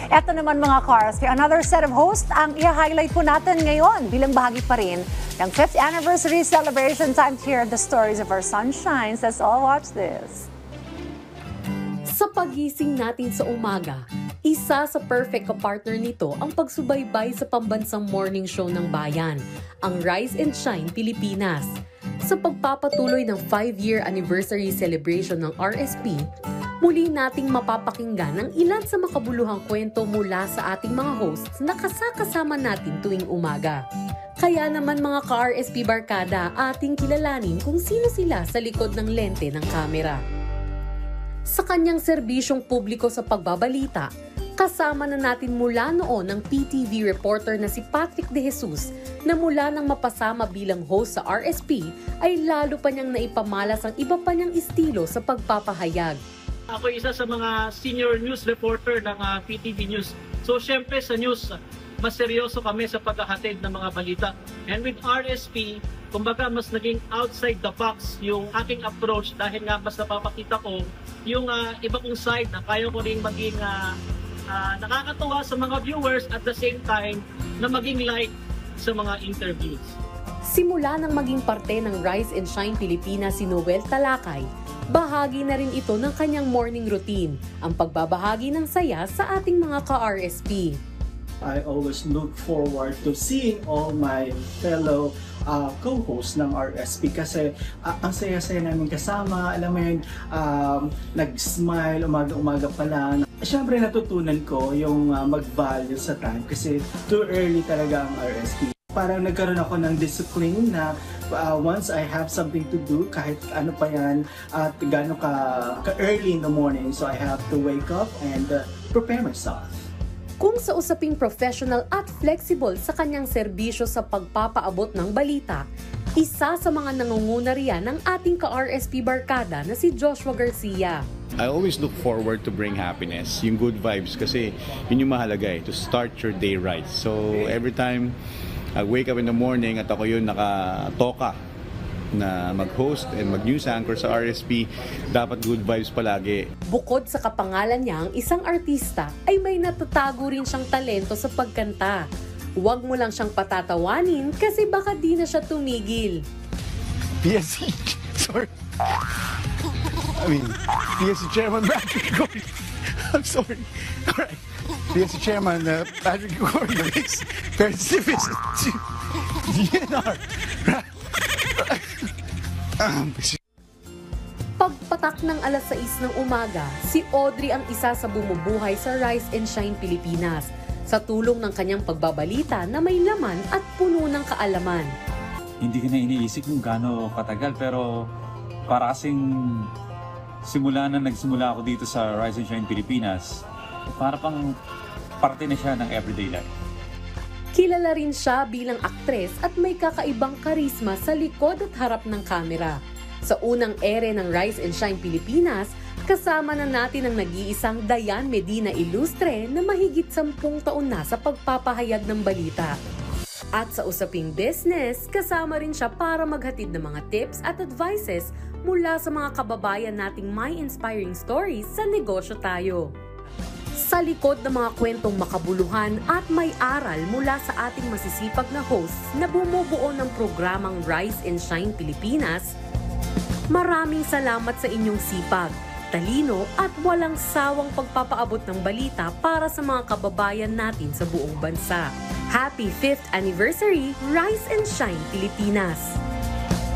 Eto naman mga cars, another set of hosts ang i-highlight po natin ngayon bilang bahagi pa rin ng 5th anniversary celebration. Time to hear the stories of our sunshines. Let's all watch this. Sa pagising natin sa umaga, isa sa perfect ka-partner nito ang pagsubaybay sa pambansang morning show ng bayan, ang Rise and Shine Pilipinas. Sa pagpapatuloy ng 5-year anniversary celebration ng RSP, muli nating mapapakinggan ang ilan sa makabuluhang kwento mula sa ating mga hosts na kasakasama natin tuwing umaga. Kaya naman mga ka-RSP barkada, ating kilalanin kung sino sila sa likod ng lente ng kamera. Sa kanyang serbisyong publiko sa pagbabalita, kasama na natin mula noon ng PTV reporter na si Patrick De Jesus na mula nang mapasama bilang host sa RSP ay lalo pa niyang naipamalas ang iba pa niyang estilo sa pagpapahayag. Ako isa sa mga senior news reporter ng PTV News. So syempre sa news, mas seryoso kami sa paghahatid ng mga balita. And with RSP, kumbaga mas naging outside the box yung aking approach dahil nga mas napapakita ko yung iba kong side na kaya ko rin maging nakakatuwa sa mga viewers at the same time na maging light sa mga interviews. Simula nang maging parte ng Rise and Shine Pilipinas si Noel Talakay, bahagi na rin ito ng kanyang morning routine, ang pagbabahagi ng saya sa ating mga ka-RSP. I always look forward to seeing all my fellow co-hosts ng RSP kasi ang saya-saya namin kasama, alam mo yun, nag-smile, umaga-umaga pa lang. Siyempre natutunan ko yung mag-value sa time kasi too early talaga ang RSP. Parang nagkaroon ako ng discipline na once I have something to do, kahit ano pa yan, at gano'n ka early in the morning, so I have to wake up and prepare myself. Kung sa usaping professional at flexible sa kanyang serbisyo sa pagpapaabot ng balita, isa sa mga nangunguna riyan ng ating ka-RSP barkada na si Joshua Garcia. I always look forward to bring happiness, yung good vibes kasi yun yung mahalaga to start your day right. So every time I wake up in the morning at ako yun nakatoka na mag-host and mag-news anchor sa RSP, dapat good vibes palagi. Bukod sa kapangalan niya, ang isang artista ay may natatago rin siyang talento sa pagkanta. Huwag mo lang siyang patatawanin kasi baka di na siya tumigil. PSC, sorry. PSC Chairman Patrick Gordon. I'm sorry. All right. PSC Chairman Patrick Gordon is very serious to DNR. Pagpatak ng alas 6 ng umaga, si Audrey ang isa sa bumubuhay sa Rise and Shine Pilipinas sa tulong ng kanyang pagbabalita na may laman at puno ng kaalaman. Hindi ko na iniisip kung gaano katagal pero para kasing simula na nagsimula ako dito sa Rise and Shine Pilipinas, para pang parte na siya ng everyday life. Kilala rin siya bilang aktres at may kakaibang karisma sa likod at harap ng kamera. Sa unang ere ng Rise and Shine Pilipinas, kasama na natin ang nag-iisang Dayan Medina Ilustre na mahigit 10 taon na sa pagpapahayag ng balita. At sa usaping business, kasama rin siya para maghatid ng mga tips at advices mula sa mga kababayan nating may inspiring stories sa Negosyo Tayo. Sa likod ng mga kwentong makabuluhan at may aral mula sa ating masisipag na hosts na bumubuo ng programang Rise and Shine Pilipinas, maraming salamat sa inyong sipag, talino at walang sawang pagpapaabot ng balita para sa mga kababayan natin sa buong bansa. Happy 5th Anniversary, Rise and Shine Pilipinas!